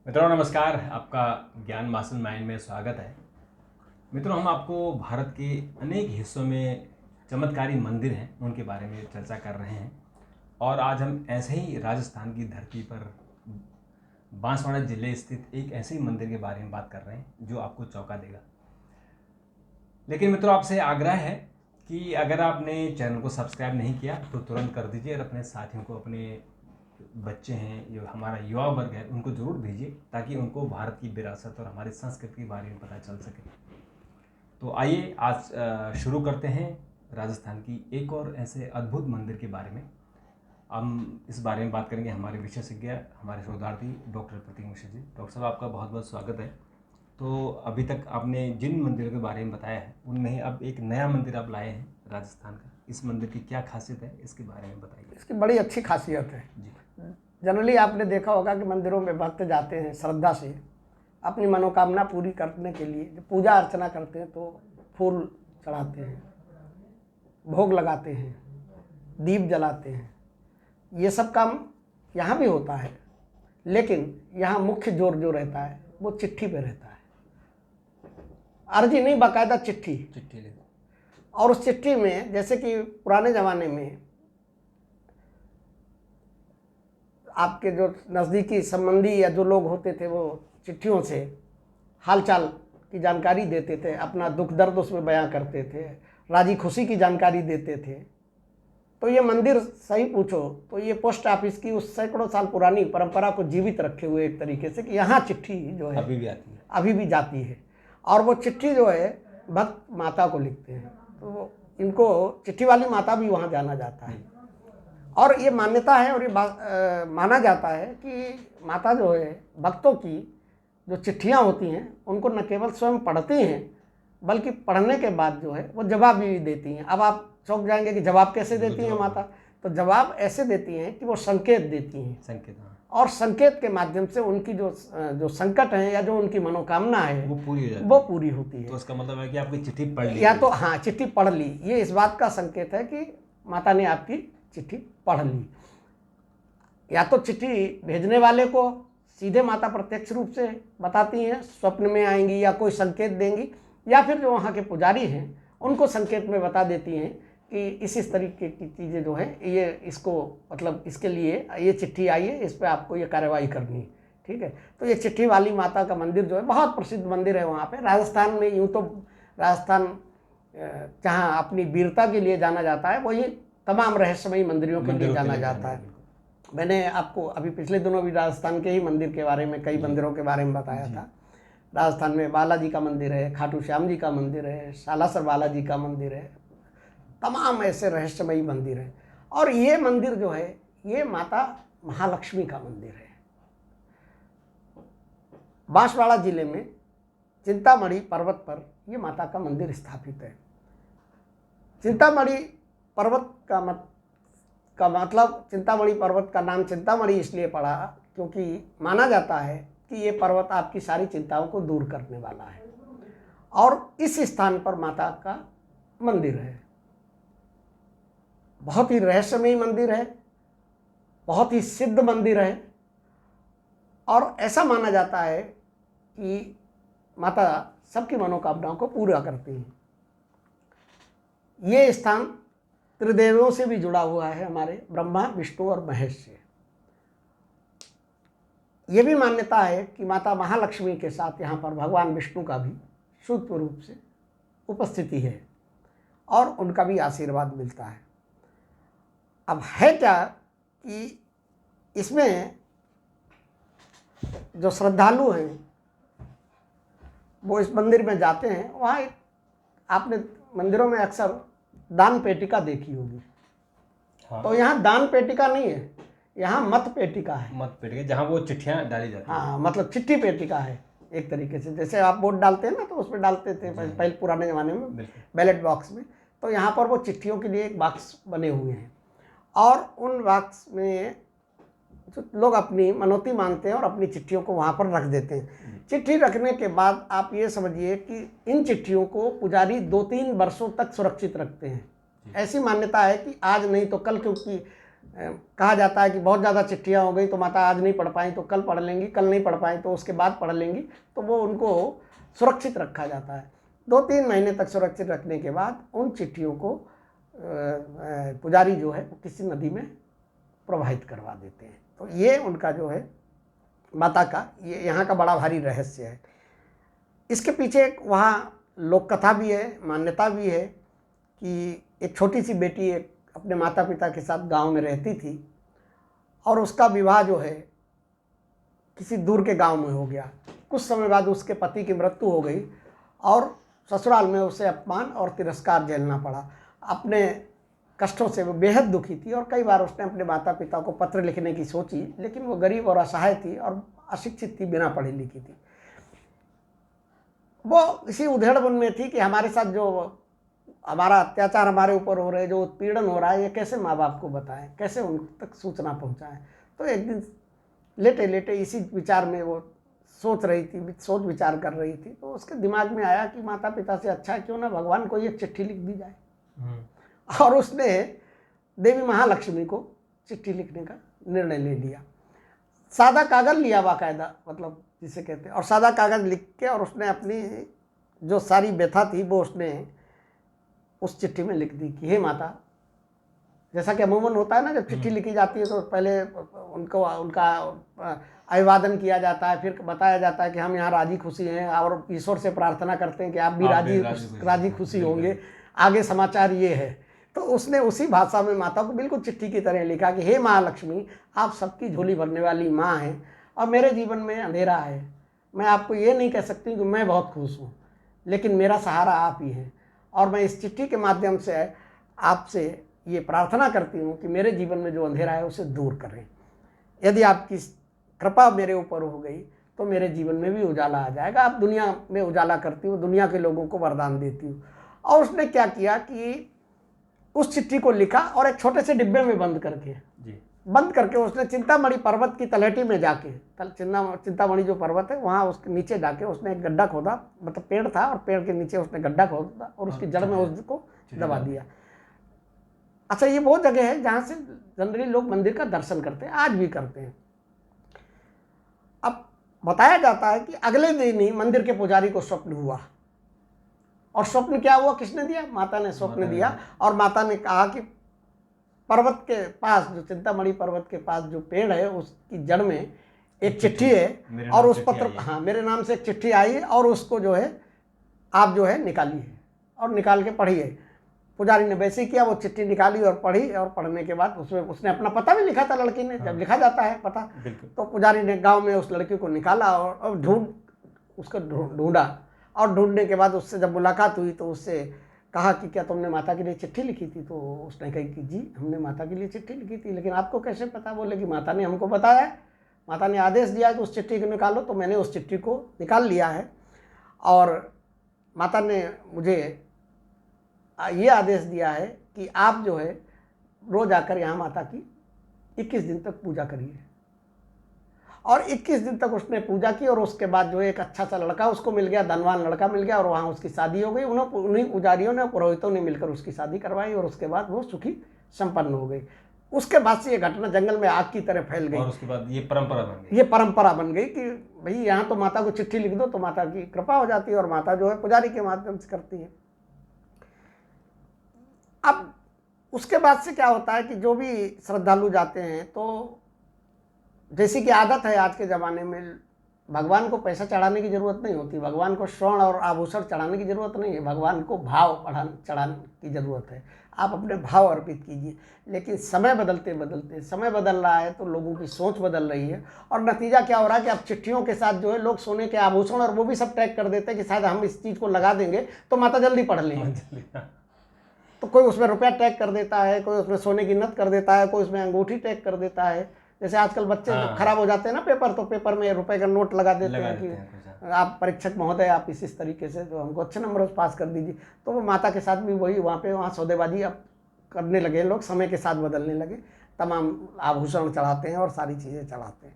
मित्रों नमस्कार, आपका ज्ञान मास्टरमाइंड में स्वागत है। मित्रों, हम आपको भारत के अनेक हिस्सों में चमत्कारी मंदिर हैं उनके बारे में चर्चा कर रहे हैं। और आज हम ऐसे ही राजस्थान की धरती पर बांसवाड़ा जिले स्थित एक ऐसे ही मंदिर के बारे में बात कर रहे हैं जो आपको चौंका देगा। लेकिन मित्रों, आपसे आग्रह है कि अगर आपने चैनल को सब्सक्राइब नहीं किया तो तुरंत कर दीजिए और अपने साथियों को, अपने बच्चे हैं, जो हमारा युवा वर्ग है, उनको ज़रूर भेजिए ताकि उनको भारत की विरासत और हमारी संस्कृति के बारे में पता चल सके। तो आइए आज शुरू करते हैं राजस्थान की एक और ऐसे अद्भुत मंदिर के बारे में। हम इस बारे में बात करेंगे हमारे विशेषज्ञ, हमारे शोधार्थी डॉक्टर प्रतीक मिश्र जी। डॉक्टर साहब, आपका बहुत बहुत स्वागत है। तो अभी तक आपने जिन मंदिरों के बारे में बताया है उनमें अब एक नया मंदिर आप लाए हैं राजस्थान का। इस मंदिर की क्या खासियत है, इसके बारे में बताइए। इसकी बड़ी अच्छी खासियत है। जी। जनरली आपने देखा होगा कि मंदिरों में भक्त जाते हैं श्रद्धा से अपनी मनोकामना पूरी करने के लिए। जब पूजा अर्चना करते हैं तो फूल चढ़ाते हैं, भोग लगाते हैं, दीप जलाते हैं। ये सब काम यहाँ भी होता है, लेकिन यहाँ मुख्य जोर जो रहता है वो चिट्ठी पे रहता है। अर्जी नहीं, बाकायदा चिट्ठी ले। और उस चिट्ठी में, जैसे कि पुराने ज़माने में आपके जो नज़दीकी संबंधी या जो लोग होते थे वो चिट्ठियों से हालचाल की जानकारी देते थे, अपना दुख दर्द उसमें बयां करते थे, राजी खुशी की जानकारी देते थे। तो ये मंदिर सही पूछो तो ये पोस्ट ऑफिस की उस सैकड़ों साल पुरानी परंपरा को जीवित रखे हुए एक तरीके से कि यहाँ चिट्ठी जो है अभी भी आती है, अभी भी जाती है। और वो चिट्ठी जो है भक्त माता को लिखते हैं, तो इनको चिट्ठी वाली माता भी वहाँ जाना जाता है। और ये मान्यता है और ये माना जाता है कि माता जो है भक्तों की जो चिट्ठियाँ होती हैं उनको न केवल स्वयं पढ़ती हैं बल्कि पढ़ने के बाद जो है वो जवाब भी देती हैं। अब आप चौंक जाएंगे कि जवाब कैसे देती हैं माता। तो जवाब ऐसे देती हैं कि वो संकेत देती हैं, संकेत। हाँ। और संकेत के माध्यम से उनकी जो संकट है या जो उनकी मनोकामना है वो पूरी हो जाती है। वो पूरी होती है। तो उसका मतलब है कि आपकी चिट्ठी पढ़ ली, या तो हाँ, चिट्ठी पढ़ ली, ये इस बात का संकेत है कि माता ने आपकी चिट्ठी पढ़ ली। या तो चिट्ठी भेजने वाले को सीधे माता प्रत्यक्ष रूप से बताती हैं, स्वप्न में आएंगी या कोई संकेत देंगी, या फिर जो वहाँ के पुजारी हैं उनको संकेत में बता देती हैं कि इस तरीके की चीज़ें जो है ये इसको मतलब इसके लिए ये चिट्ठी आई है, इस पर आपको ये कार्रवाई करनी है। ठीक है। तो ये चिट्ठी वाली माता का मंदिर जो है बहुत प्रसिद्ध मंदिर है वहाँ पे राजस्थान में। यूँ तो राजस्थान जहाँ अपनी वीरता के लिए जाना जाता है वही तमाम रहस्यमयी मंदिरों के लिए जाना जाता है। मैंने आपको अभी पिछले दिनों भी राजस्थान के ही मंदिर के बारे में, कई मंदिरों के बारे में बताया था। राजस्थान में बालाजी का मंदिर है, खाटू श्याम जी का मंदिर है, सालासर बालाजी का मंदिर है, तमाम ऐसे रहस्यमयी मंदिर हैं। और ये मंदिर जो है ये माता महालक्ष्मी का मंदिर है। बांसवाड़ा जिले में चिंतामणि पर्वत पर ये माता का मंदिर स्थापित है। चिंतामणि पर्वत का मतलब चिंतामणि पर्वत का नाम चिंतामणि इसलिए पड़ा क्योंकि माना जाता है कि ये पर्वत आपकी सारी चिंताओं को दूर करने वाला है। और इस स्थान पर माता का मंदिर है। बहुत ही रहस्यमयी मंदिर है, बहुत ही सिद्ध मंदिर है। और ऐसा माना जाता है कि माता सबकी मनोकामनाओं को पूरा करती हैं। ये स्थान त्रिदेवों से भी जुड़ा हुआ है, हमारे ब्रह्मा, विष्णु और महेश से। ये भी मान्यता है कि माता महालक्ष्मी के साथ यहाँ पर भगवान विष्णु का भी सूक्ष्म रूप से उपस्थिति है और उनका भी आशीर्वाद मिलता है। अब है क्या कि इसमें जो श्रद्धालु हैं वो इस मंदिर में जाते हैं, वहाँ आपने मंदिरों में अक्सर दान पेटिका देखी होगी। हाँ। तो यहाँ दान पेटिका नहीं है, यहाँ मत पेटिका है। मत पेटिका, जहाँ वो चिट्ठियाँ डाली जाती हैं। हाँ, मतलब चिट्ठी पेटिका है एक तरीके से। जैसे आप वोट डालते हैं ना तो उसमें डालते थे पहले पुराने ज़माने में बैलेट बॉक्स में। तो यहाँ पर वो चिट्ठियों के लिए एक बॉक्स बने हुए हैं और उन बॉक्स में जो लोग अपनी मनौती मांगते हैं और अपनी चिट्ठियों को वहाँ पर रख देते हैं। चिट्ठी रखने के बाद आप ये समझिए कि इन चिट्ठियों को पुजारी 2-3 वर्षों तक सुरक्षित रखते हैं। ऐसी मान्यता है कि आज नहीं तो कल, क्योंकि कहा जाता है कि बहुत ज़्यादा चिट्ठियाँ हो गई तो माता आज नहीं पढ़ पाई तो कल पढ़ लेंगी, कल नहीं पढ़ पाई तो उसके बाद पढ़ लेंगी, तो वो उनको सुरक्षित रखा जाता है। 2-3 महीने तक सुरक्षित रखने के बाद उन चिट्ठियों को पुजारी जो है किसी नदी में प्रवाहित करवा देते हैं। तो ये उनका जो है माता का ये यहाँ का बड़ा भारी रहस्य है। इसके पीछे एक वहाँ लोक कथा भी है, मान्यता भी है कि एक छोटी सी बेटी एक अपने माता पिता के साथ गांव में रहती थी और उसका विवाह जो है किसी दूर के गांव में हो गया। कुछ समय बाद उसके पति की मृत्यु हो गई और ससुराल में उसे अपमान और तिरस्कार झेलना पड़ा। अपने कष्टों से वो बेहद दुखी थी और कई बार उसने अपने माता पिता को पत्र लिखने की सोची, लेकिन वो गरीब और असहाय थी और अशिक्षित थी, बिना पढ़ी लिखी थी। वो इसी उधेड़बुन में थी कि हमारे साथ जो हमारा अत्याचार हमारे ऊपर हो रहे, जो उत्पीड़न हो रहा है, ये कैसे माँ बाप को बताएं, कैसे उन तक सूचना पहुंचाएं। तो एक दिन लेटे लेटे इसी विचार में वो सोच रही थी, सोच विचार कर रही थी, तो उसके दिमाग में आया कि माता पिता से अच्छा क्यों ना भगवान को एक चिट्ठी लिख दी जाए। और उसने देवी महालक्ष्मी को चिट्ठी लिखने का निर्णय ले लिया। सादा कागज़ लिया बाकायदा, मतलब जिसे कहते हैं, और सादा कागज़ लिख के और उसने अपनी जो सारी व्यथा थी वो उसने उस चिट्ठी में लिख दी कि हे माता, जैसा कि अमूमन होता है ना, जब चिट्ठी लिखी जाती है तो पहले उनका अभिवादन किया जाता है, फिर बताया जाता है कि हम यहाँ राजी खुशी हैं और ईश्वर से प्रार्थना करते हैं कि आप भी राजी खुशी होंगे, आगे समाचार ये है। तो उसने उसी भाषा में माता को बिल्कुल चिट्ठी की तरह लिखा कि हे महालक्ष्मी, आप सबकी झोली भरने वाली माँ हैं और मेरे जीवन में अंधेरा है। मैं आपको ये नहीं कह सकती कि मैं बहुत खुश हूँ, लेकिन मेरा सहारा आप ही हैं और मैं इस चिट्ठी के माध्यम से आपसे ये प्रार्थना करती हूँ कि मेरे जीवन में जो अंधेरा है उसे दूर करें। यदि आपकी कृपा मेरे ऊपर हो गई तो मेरे जीवन में भी उजाला आ जाएगा। आप दुनिया में उजाला करती हो, दुनिया के लोगों को वरदान देती हो। और उसने क्या किया कि उस चिट्ठी को लिखा और एक छोटे से डिब्बे में बंद करके उसने चिंतामणि पर्वत की तलहटी में जाके, चिंतामणि जो पर्वत है वहाँ उसके नीचे जाके उसने एक गड्ढा खोदा, मतलब पेड़ था और पेड़ के नीचे उसने गड्ढा खोदा और उसकी जड़ में उसको दबा दिया। अच्छा, ये वो जगह है जहाँ से जनरली लोग मंदिर का दर्शन करते हैं, आज भी करते हैं। अब बताया जाता है कि अगले दिन ही मंदिर के पुजारी को स्वप्न हुआ। और स्वप्न क्या हुआ, किसने दिया? माता ने स्वप्न दिया। और माता ने कहा कि पर्वत के पास, जो चिंतामणि पर्वत के पास जो पेड़ है उसकी जड़ में एक चिट्ठी है और उस पत्र, हाँ, मेरे नाम से एक चिट्ठी आई है और उसको जो है आप जो है निकालिए और निकाल के पढ़िए। पुजारी ने वैसे ही किया, वो चिट्ठी निकाली और पढ़ी और पढ़ने के बाद उसमें उसने अपना पता भी लिखा था लड़की ने, जब लिखा जाता है पता। तो पुजारी ने गाँव में उस लड़की को निकाला और ढूंढा और ढूंढने के बाद उससे जब मुलाकात हुई तो उससे कहा कि क्या तुमने माता के लिए चिट्ठी लिखी थी? तो उसने कही कि जी, हमने माता के लिए चिट्ठी लिखी थी, लेकिन आपको कैसे पता? बोले कि माता ने हमको बताया है, माता ने आदेश दिया कि उस चिट्ठी को निकालो, तो मैंने उस चिट्ठी को निकाल लिया है। और माता ने मुझे ये आदेश दिया है कि आप जो है रोज़ आकर यहाँ माता की 21 दिन तक पूजा करिए। और 21 दिन तक उसने पूजा की और उसके बाद जो एक अच्छा सा लड़का उसको मिल गया, धनवान लड़का मिल गया और वहाँ उसकी शादी हो गई। उन्हीं पुजारियों ने, पुरोहितों ने मिलकर उसकी शादी करवाई और उसके बाद वो सुखी संपन्न हो गई। उसके बाद से ये घटना जंगल में आग की तरह फैल गई और उसके बाद ये परंपरा बन गई कि भाई यहाँ तो माता को चिट्ठी लिख दो तो माता की कृपा हो जाती है और माता जो है पुजारी के माध्यम से करती है। अब उसके बाद से क्या होता है कि जो भी श्रद्धालु जाते हैं तो जैसी कि आदत है आज के ज़माने में, भगवान को पैसा चढ़ाने की ज़रूरत नहीं होती, भगवान को स्वर्ण और आभूषण चढ़ाने की ज़रूरत नहीं है, भगवान को भाव चढ़ाने की ज़रूरत है। आप अपने भाव अर्पित कीजिए। लेकिन समय समय बदल रहा है तो लोगों की सोच बदल रही है और नतीजा क्या हो रहा है कि अब चिट्ठियों के साथ जो है लोग सोने के आभूषण और वो भी सब टैग कर देते हैं कि शायद हम इस चीज़ को लगा देंगे तो माता जल्दी पढ़ लेंगे। तो कोई उसमें रुपया टैग कर देता है, कोई उसमें सोने की नथ कर देता है, कोई उसमें अंगूठी टैग कर देता है। जैसे आजकल बच्चे खराब हो जाते हैं ना पेपर, तो पेपर में रुपए का नोट लगा देते हैं कि आप परीक्षक महोदय आप इस तरीके से तो हमको अच्छे नंबर से पास कर दीजिए। तो वो माता के साथ भी वहाँ सौदेबाजी अब करने लगे लोग, समय के साथ बदलने लगे, तमाम आभूषण चढ़ाते हैं और सारी चीज़ें चढ़ाते हैं।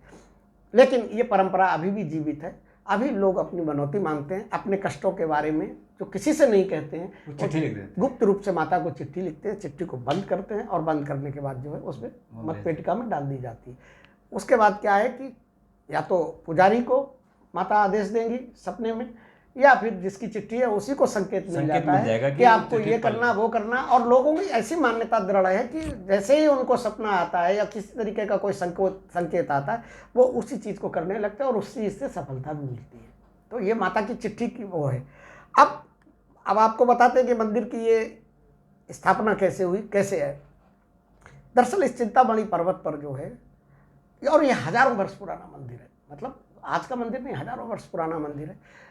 लेकिन ये परंपरा अभी भी जीवित है। अभी लोग अपनी मनौती मांगते हैं, अपने कष्टों के बारे में जो किसी से नहीं कहते हैं, वो चिट्ठी लिख देते हैं। गुप्त रूप से माता को चिट्ठी लिखते हैं, चिट्ठी को बंद करते हैं और बंद करने के बाद जो है उसमें मत पेटिका में डाल दी जाती है। उसके बाद क्या है कि या तो पुजारी को माता आदेश देंगी सपने में, या फिर जिसकी चिट्ठी है उसी को संकेत मिल जाता है कि आपको ये करना वो करना। और लोगों की ऐसी मान्यता दृढ़ है कि जैसे ही उनको सपना आता है या किसी तरीके का कोई संकेत आता है, वो उसी चीज़ को करने लगते हैं और उस चीज़ से सफलता भी मिलती है। तो ये माता की चिट्ठी की वो है। अब आपको बताते हैं कि मंदिर की ये स्थापना कैसे हुई, कैसे है। दरअसल इस चिंतामणि पर्वत पर जो है, और ये हजारों वर्ष पुराना मंदिर है, मतलब आज का मंदिर नहीं, हजारों वर्ष पुराना मंदिर है।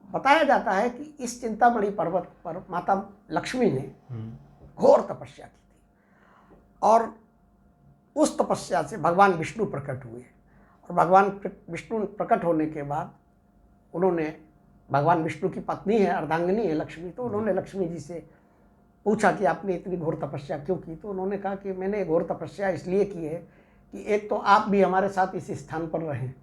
बताया जाता है कि इस चिंतामणि पर्वत पर माता लक्ष्मी ने घोर तपस्या की थी और उस तपस्या से भगवान विष्णु प्रकट हुए। और भगवान विष्णु प्रकट होने के बाद उन्होंने, भगवान विष्णु की पत्नी है, अर्धांगिनी है लक्ष्मी, तो उन्होंने लक्ष्मी जी से पूछा कि आपने इतनी घोर तपस्या क्यों की। तो उन्होंने कहा कि मैंने घोर तपस्या इसलिए की है कि एक तो आप भी हमारे साथ इस स्थान पर रहें,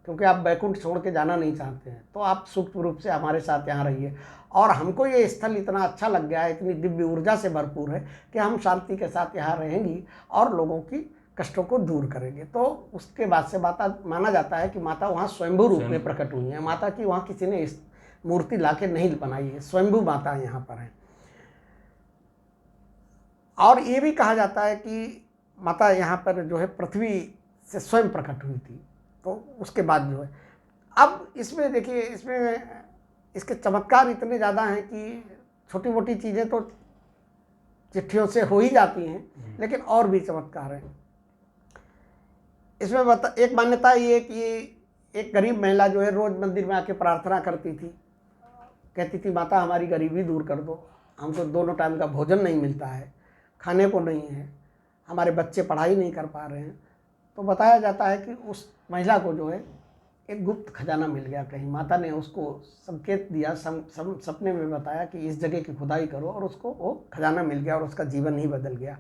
क्योंकि आप बैकुंठ छोड़ के जाना नहीं चाहते हैं, तो आप सूक्ष्म रूप से हमारे साथ यहाँ रहिए। और हमको ये स्थल इतना अच्छा लग गया है, इतनी दिव्य ऊर्जा से भरपूर है कि हम शांति के साथ यहाँ रहेंगी और लोगों की कष्टों को दूर करेंगे। तो उसके बाद से माना जाता है कि माता वहाँ स्वयंभू रूप में प्रकट हुई है। माता की वहाँ किसी ने इस मूर्ति लाके नहीं बनाई है, स्वयंभू माता यहाँ पर है। और ये भी कहा जाता है कि माता यहाँ पर जो है पृथ्वी से स्वयं प्रकट हुई थी। तो उसके बाद जो है, अब इसमें देखिए, इसमें इसके चमत्कार इतने ज़्यादा हैं कि छोटी मोटी चीज़ें तो चिट्ठियों से हो ही जाती हैं, लेकिन और भी चमत्कार हैं इसमें। एक मान्यता ये कि एक गरीब महिला जो है रोज़ मंदिर में आके प्रार्थना करती थी, कहती थी माता हमारी गरीबी दूर कर दो, हमको दोनों टाइम का भोजन नहीं मिलता है, खाने को नहीं है, हमारे बच्चे पढ़ाई नहीं कर पा रहे हैं। तो बताया जाता है कि उस महिला को जो है एक गुप्त खजाना मिल गया कहीं, माता ने उसको संकेत दिया, सपने में बताया कि इस जगह की खुदाई करो, और उसको वो खजाना मिल गया और उसका जीवन ही बदल गया।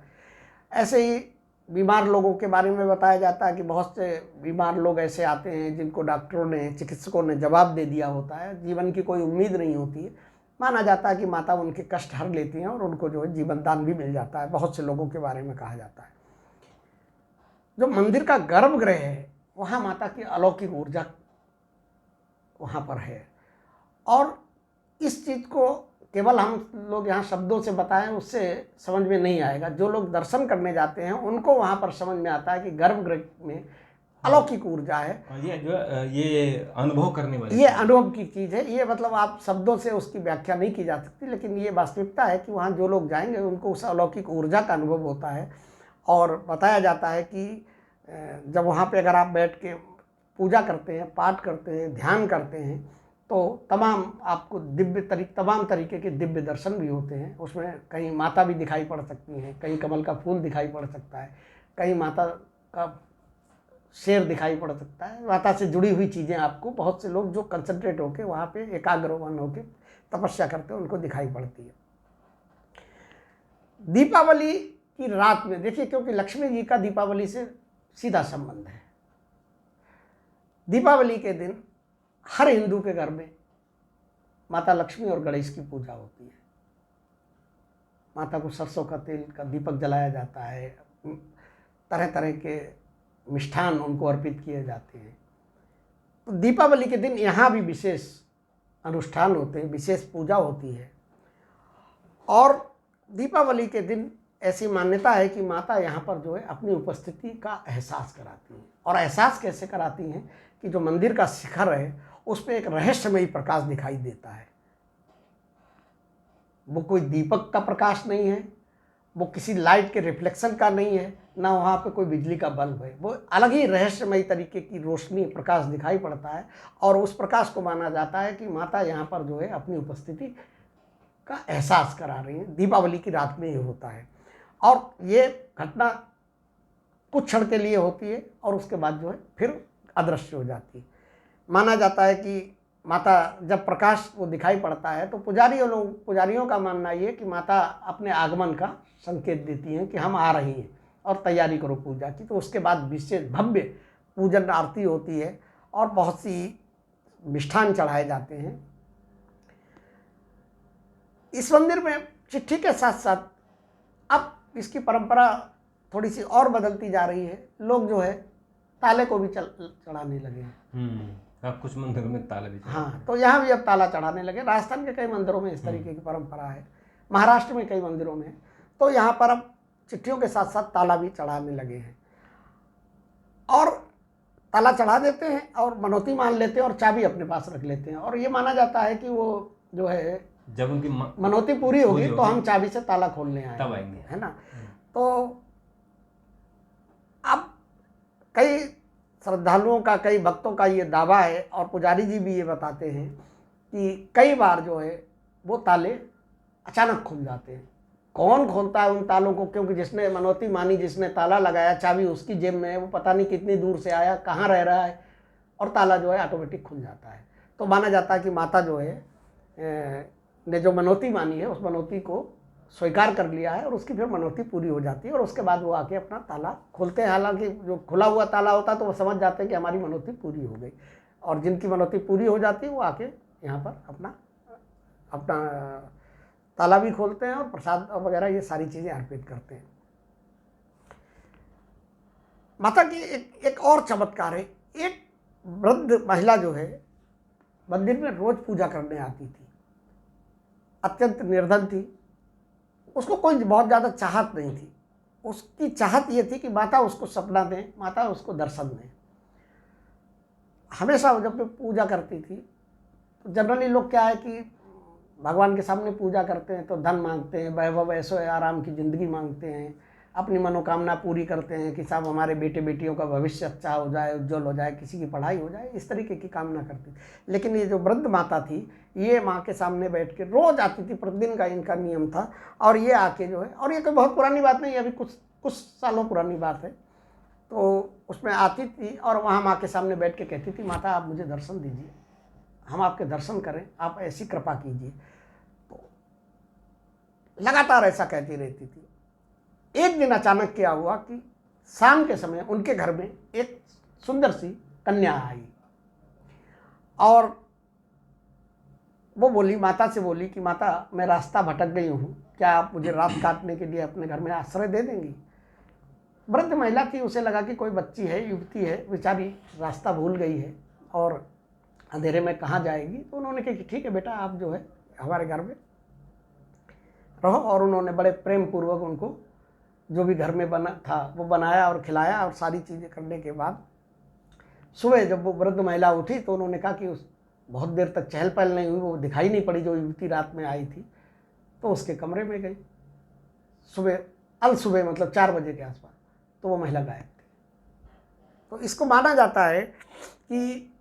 ऐसे ही बीमार लोगों के बारे में बताया जाता है कि बहुत से बीमार लोग ऐसे आते हैं जिनको डॉक्टरों ने, चिकित्सकों ने जवाब दे दिया होता है, जीवन की कोई उम्मीद नहीं होती है। माना जाता है कि माता उनके कष्ट हर लेती हैं और उनको जो है जीवन दान भी मिल जाता है। बहुत से लोगों के बारे में कहा जाता है। जो मंदिर का गर्भगृह है वहाँ माता की अलौकिक ऊर्जा वहाँ पर है, और इस चीज़ को केवल हम लोग यहाँ शब्दों से बताएं उससे समझ में नहीं आएगा। जो लोग दर्शन करने जाते हैं उनको वहाँ पर समझ में आता है कि गर्भगृह में अलौकिक ऊर्जा है। ये अनुभव करने वाली, ये अनुभव की चीज़ है। ये मतलब आप शब्दों से उसकी व्याख्या नहीं की जा सकती, लेकिन ये वास्तविकता है कि वहाँ जो लोग जाएंगे उनको उस अलौकिक ऊर्जा का अनुभव होता है। और बताया जाता है कि जब वहाँ पे अगर आप बैठ के पूजा करते हैं, पाठ करते हैं, ध्यान करते हैं, तो तमाम तरीके के दिव्य दर्शन भी होते हैं। उसमें कहीं माता भी दिखाई पड़ सकती हैं, कहीं कमल का फूल दिखाई पड़ सकता है, कहीं माता का शेर दिखाई पड़ सकता है। माता से जुड़ी हुई चीज़ें आपको, बहुत से लोग जो कंसंट्रेट होकर वहाँ पे एकाग्रवन होकर तपस्या करते हैं उनको दिखाई पड़ती है। दीपावली की रात में देखिए, क्योंकि लक्ष्मी जी का दीपावली से सीधा संबंध है। दीपावली के दिन हर हिंदू के घर में माता लक्ष्मी और गणेश की पूजा होती है। माता को सरसों का तेल का दीपक जलाया जाता है, तरह तरह के मिष्ठान उनको अर्पित किए जाते हैं। तो दीपावली के दिन यहाँ भी विशेष अनुष्ठान होते हैं, विशेष पूजा होती है। और दीपावली के दिन ऐसी मान्यता है कि माता यहाँ पर जो है अपनी उपस्थिति का एहसास कराती हैं। और एहसास कैसे कराती हैं कि जो मंदिर का शिखर है उस पर एक रहस्यमयी प्रकाश दिखाई देता है। वो कोई दीपक का प्रकाश नहीं है, वो किसी लाइट के रिफ्लेक्शन का नहीं है, ना वहाँ पे कोई बिजली का बल्ब है। वो अलग ही रहस्यमयी तरीके की रोशनी, प्रकाश दिखाई पड़ता है। और उस प्रकाश को माना जाता है कि माता यहाँ पर जो है अपनी उपस्थिति का एहसास करा रही है। दीपावली की रात में ये होता है, और ये घटना कुछ क्षण के लिए होती है और उसके बाद जो है फिर अदृश्य हो जाती है। माना जाता है कि माता जब प्रकाश वो दिखाई पड़ता है तो पुजारियों का मानना ये कि माता अपने आगमन का संकेत देती हैं कि हम आ रही हैं और तैयारी करो पूजा की। तो उसके बाद विशेष भव्य पूजन आरती होती है और बहुत सी मिष्ठान चढ़ाए जाते हैं। इस मंदिर में चिट्ठी के साथ साथ अब इसकी परंपरा थोड़ी सी और बदलती जा रही है। लोग जो है ताले को भी चढ़ाने लगे हैं। अब कुछ मंदिरों में ताला भी हाँ, तो यहाँ भी अब ताला चढ़ाने लगे। राजस्थान के कई मंदिरों में इस तरीके की परंपरा है, महाराष्ट्र में कई मंदिरों में, तो यहाँ पर अब चिट्ठियों के साथ साथ ताला भी चढ़ाने लगे हैं। और ताला चढ़ा देते हैं और मनौती मान लेते हैं और चाबी अपने पास रख लेते हैं। और ये माना जाता है कि वो जो है जब उनकी मनौती पूरी होगी तो हम चाबी से ताला खोलने आए तब आएंगे, है ना। तो अब कई श्रद्धालुओं का, कई भक्तों का ये दावा है और पुजारी जी भी ये बताते हैं कि कई बार जो है वो ताले अचानक खुल जाते हैं। कौन खोलता है उन तालों को, क्योंकि जिसने मनौती मानी, जिसने ताला लगाया, चाबी उसकी जेब में है, वो पता नहीं कितनी दूर से आया, कहाँ रह रहा है, और ताला जो है ऑटोमेटिक खुल जाता है। तो माना जाता है कि माता जो है ने जो मनौती मानी है उस मनौती को स्वीकार कर लिया है और उसकी फिर मनौती पूरी हो जाती है और उसके बाद वो आके अपना ताला खोलते हैं। हालांकि जो खुला हुआ ताला होता है तो वो समझ जाते हैं कि हमारी मनौती पूरी हो गई, और जिनकी मनौती पूरी हो जाती है वो आके यहाँ पर अपना ताला भी खोलते हैं और प्रसाद वगैरह ये सारी चीज़ें अर्पित करते हैं। माता की एक और चमत्कार है। एक वृद्ध महिला जो है मंदिर में रोज पूजा करने आती थी, अत्यंत निर्धन थी, उसको कोई बहुत ज़्यादा चाहत नहीं थी। उसकी चाहत ये थी कि माता उसको सपना दें, माता उसको दर्शन दें। हमेशा जब भी पूजा करती थी तो जनरली लोग क्या है कि भगवान के सामने पूजा करते हैं तो धन मांगते हैं, वैभव ऐशो आराम की ज़िंदगी मांगते हैं, अपनी मनोकामना पूरी करते हैं कि साहब हमारे बेटे बेटियों का भविष्य अच्छा हो जाए, उज्जवल हो जाए, किसी की पढ़ाई हो जाए, इस तरीके की कामना करती। लेकिन ये जो वृद्ध माता थी ये माँ के सामने बैठ के रोज़ आती थी, प्रतिदिन का इनका नियम था। और ये आके जो है, और ये कोई बहुत पुरानी बात नहीं है, अभी कुछ सालों पुरानी बात है, तो उसमें आती थी और वहाँ माँ के सामने बैठ के कहती थी, माता आप मुझे दर्शन दीजिए, हम आपके दर्शन करें, आप ऐसी कृपा कीजिए। तो लगातार ऐसा कहती रहती थी। एक दिन अचानक क्या हुआ कि शाम के समय उनके घर में एक सुंदर सी कन्या आई और वो बोली, माता से बोली कि माता मैं रास्ता भटक गई हूँ, क्या आप मुझे रात काटने के लिए अपने घर में आश्रय दे देंगी। वृद्ध महिला थी, उसे लगा कि कोई बच्ची है, युवती है, बेचारी रास्ता भूल गई है और अंधेरे में कहाँ जाएगी। तो उन्होंने कहा कि ठीक है बेटा, आप जो है हमारे घर में रहो। और उन्होंने बड़े प्रेम पूर्वक उनको जो भी घर में बना था वो बनाया और खिलाया, और सारी चीज़ें करने के बाद सुबह जब वो वृद्ध महिला उठी तो उन्होंने कहा कि उस बहुत देर तक चहल पहल नहीं हुई, वो दिखाई नहीं पड़ी जो युवती रात में आई थी। तो उसके कमरे में गई सुबह मतलब 4 बजे के आसपास, तो वो महिला गायब थी। तो इसको माना जाता है कि,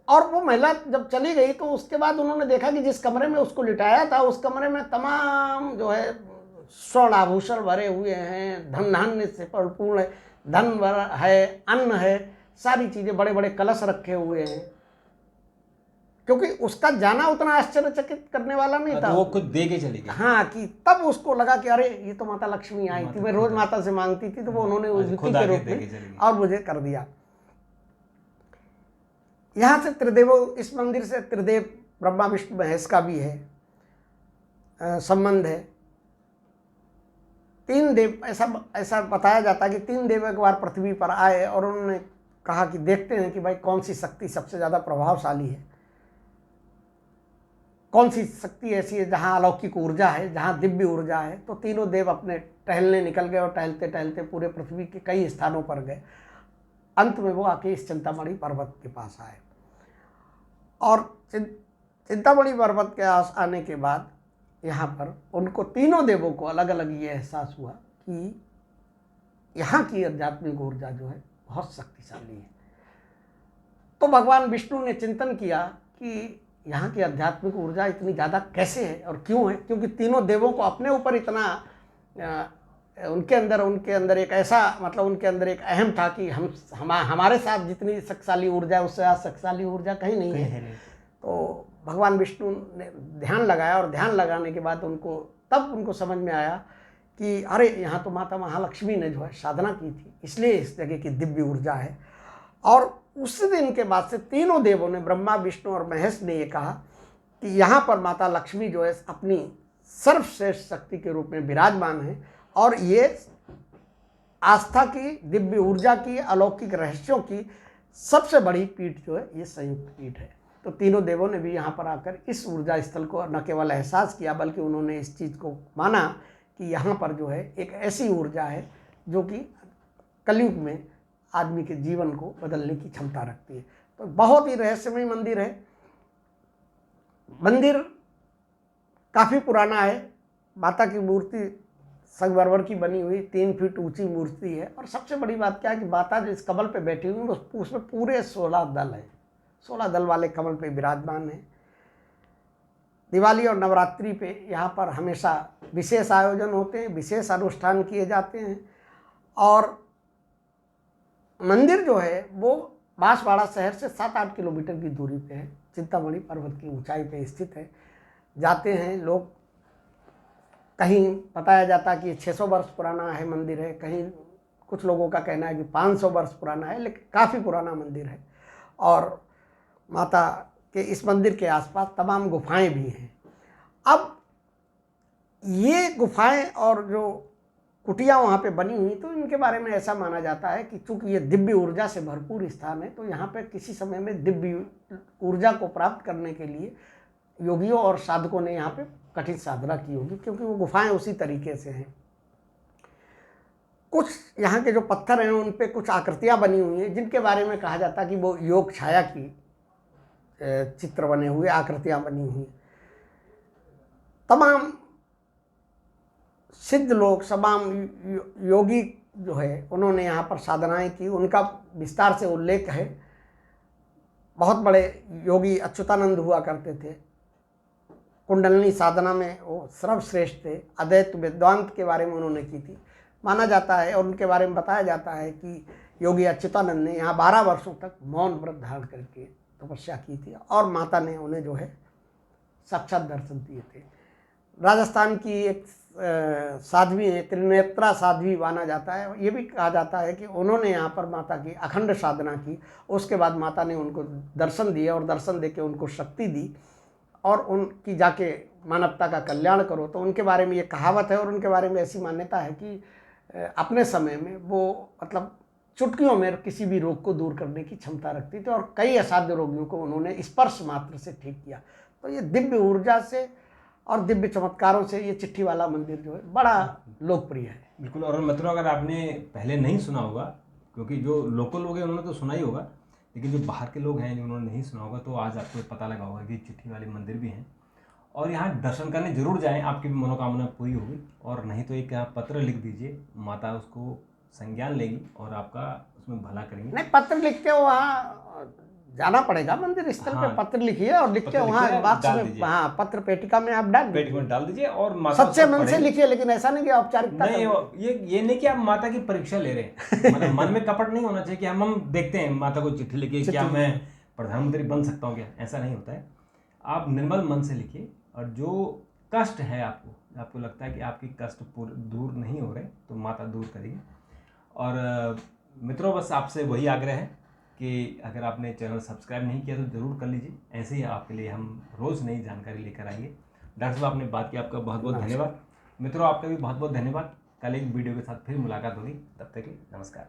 और वो महिला जब चली गई तो उसके बाद उन्होंने देखा कि जिस कमरे में उसको लिटाया था उस कमरे में तमाम जो है स्वर्ण आभूषण भरे हुए हैं, धन धान्य से परिपूर्ण है, धन है, अन्न है, सारी चीज़ें, बड़े बड़े कलश रखे हुए हैं। क्योंकि उसका जाना उतना आश्चर्यचकित करने वाला नहीं था, तो वो खुद दे के चली गई। हाँ, कि तब उसको लगा कि अरे ये तो माता लक्ष्मी आई थी, मैं रोज माता से मांगती थी, तो वो उन्होंने उद्युक्ति के रूप में और मुझे कर दिया। यहाँ से त्रिदेवों, इस मंदिर से त्रिदेव ब्रह्मा विष्णु महेश का भी है संबंध है। 3 देव, ऐसा बताया जाता है कि 3 देव एक बार पृथ्वी पर आए और उन्होंने कहा कि देखते हैं कि भाई कौन सी शक्ति सबसे ज़्यादा प्रभावशाली है, कौन सी शक्ति ऐसी है जहाँ अलौकिक ऊर्जा है, जहाँ दिव्य ऊर्जा है। तो तीनों देव अपने टहलने निकल गए और टहलते टहलते पूरे पृथ्वी के कई स्थानों पर गए। अंत में वो आके इस चिंतामणि पर्वत के पास आए और चिंतामणि पर्वत के पास आने के बाद यहाँ पर उनको, तीनों देवों को अलग अलग ये एहसास हुआ कि यहाँ की आध्यात्मिक ऊर्जा जो है बहुत शक्तिशाली है। तो भगवान विष्णु ने चिंतन किया कि यहाँ की आध्यात्मिक ऊर्जा इतनी ज़्यादा कैसे है और क्यों है, क्योंकि तीनों देवों को अपने ऊपर इतना उनके अंदर एक ऐसा, मतलब उनके अंदर एक अहम था कि हमारे साथ जितनी शक्तिशाली ऊर्जा है उससे ज़्यादा शक्तिशाली ऊर्जा कहीं नहीं है। तो भगवान विष्णु ने ध्यान लगाया और ध्यान लगाने के बाद उनको समझ में आया कि अरे यहाँ तो माता महालक्ष्मी ने जो है साधना की थी, इसलिए इस जगह की दिव्य ऊर्जा है। और उस दिन के बाद से तीनों देवों ने, ब्रह्मा विष्णु और महेश ने ये कहा कि यहाँ पर माता लक्ष्मी जो है अपनी सर्वश्रेष्ठ शक्ति के रूप में विराजमान है और ये आस्था की, दिव्य ऊर्जा की, अलौकिक रहस्यों की सबसे बड़ी पीठ जो है ये संयुक्त पीठ है। तो तीनों देवों ने भी यहाँ पर आकर इस ऊर्जा स्थल को न केवल एहसास किया बल्कि उन्होंने इस चीज़ को माना कि यहाँ पर जो है एक ऐसी ऊर्जा है जो कि कलयुग में आदमी के जीवन को बदलने की क्षमता रखती है। तो बहुत ही रहस्यमय मंदिर है। मंदिर काफ़ी पुराना है। माता की मूर्ति संगमरमर की बनी हुई 3 फीट ऊंची मूर्ति है और सबसे बड़ी बात क्या है कि माता जो इस कमल पे बैठी हुई है उसमें पूरे 16 दल है, 16 दल वाले कमल पे विराजमान है। दिवाली और नवरात्रि पे यहाँ पर हमेशा विशेष आयोजन होते हैं, विशेष अनुष्ठान किए जाते हैं और मंदिर जो है वो बांसवाड़ा शहर से 7-8 किलोमीटर की दूरी पे है, चिंतामणि पर्वत की ऊंचाई पे स्थित है। जाते हैं लोग, कहीं बताया जाता है कि 600 वर्ष पुराना है मंदिर है, कहीं कुछ लोगों का कहना है कि 500 वर्ष पुराना है, लेकिन काफ़ी पुराना मंदिर है। और माता के इस मंदिर के आसपास तमाम गुफाएं भी हैं। अब ये गुफाएं और जो कुटिया वहाँ पे बनी हुई, तो इनके बारे में ऐसा माना जाता है कि चूँकि ये दिव्य ऊर्जा से भरपूर स्थान है तो यहाँ पे किसी समय में दिव्य ऊर्जा को प्राप्त करने के लिए योगियों और साधकों ने यहाँ पे कठिन साधना की होगी, क्योंकि वो गुफाएं उसी तरीके से हैं। कुछ यहाँ के जो पत्थर हैं उन पे कुछ आकृतियाँ बनी हुई हैं जिनके बारे में कहा जाता है कि वो योग छाया की चित्र बने हुए, आकृतियाँ बनी हुई। तमाम सिद्ध लोग, तमाम योगी जो है उन्होंने यहाँ पर साधनाएं की, उनका विस्तार से उल्लेख है। बहुत बड़े योगी अच्युतानंद हुआ करते थे, कुंडलिनी साधना में वो सर्वश्रेष्ठ थे, अद्वैत वेदांत के बारे में उन्होंने की थी। माना जाता है और उनके बारे में बताया जाता है कि योगी अच्युतानंद ने यहाँ 12 वर्षों तक मौन व्रत धारण करके तपस्या की थी और माता ने उन्हें जो है साक्षात दर्शन दिए थे। राजस्थान की एक साध्वी है, त्रिनेत्रा साध्वी माना जाता है। ये भी कहा जाता है कि उन्होंने यहाँ पर माता की अखंड साधना की, उसके बाद माता ने उनको दर्शन दिए और दर्शन देके उनको शक्ति दी और उनकी जाके मानवता का कल्याण करो। तो उनके बारे में ये कहावत है और उनके बारे में ऐसी मान्यता है कि अपने समय में वो मतलब चुटकियों में किसी भी रोग को दूर करने की क्षमता रखती थी और कई असाध्य रोगियों को उन्होंने स्पर्श मात्र से ठीक किया। तो ये दिव्य ऊर्जा से और दिव्य चमत्कारों से ये चिट्ठी वाला मंदिर जो है बड़ा लोकप्रिय है। बिल्कुल। और मतलब अगर आपने पहले नहीं सुना होगा, क्योंकि जो लोकल लोग हैं उन्होंने तो सुना ही होगा, लेकिन जो बाहर के लोग हैं जिन्होंने नहीं सुना होगा तो आज आपको पता लगा होगा कि चिट्ठी वाले मंदिर भी हैं और यहाँ दर्शन करने जरूर जाएं, आपकी भी मनोकामना पूरी होगी। और नहीं तो एक यहाँ पत्र लिख दीजिए, माता उसको संज्ञान लेगी और आपका उसमें भला करेंगे। नहीं, पत्र लिख के वहाँ जाना पड़ेगा मंदिर स्थल पे। पत्र लिखिए और लिख के वहाँ बॉक्स में, हाँ, पत्र पेटिका में आप डाल दीजिए और माता सच्चे मन से लिखिए, लेकिन ऐसा नहीं कि औपचारिकता नहीं, ये नहीं कि आप माता की परीक्षा ले रहे हैं। मतलब मन में कपट नहीं होना चाहिए कि हम देखते हैं माता को चिट्ठी लिखिए, क्या मैं प्रधानमंत्री बन सकता हूँ क्या, ऐसा नहीं होता है। आप निर्मल मन से लिखिए और जो कष्ट है आपको लगता है कि आपकी कष्ट दूर नहीं हो रहे तो माता दूर करेगी। और मित्रों, बस आपसे वही आग्रह है कि अगर आपने चैनल सब्सक्राइब नहीं किया तो ज़रूर कर लीजिए। ऐसे ही आपके लिए हम रोज़ नई जानकारी लेकर आएंगे। डॉक्टर साहब, आपने बात की, आपका बहुत बहुत धन्यवाद। मित्रों, आपका भी बहुत बहुत धन्यवाद। कल एक वीडियो के साथ फिर मुलाकात होगी, तब तक के लिए नमस्कार।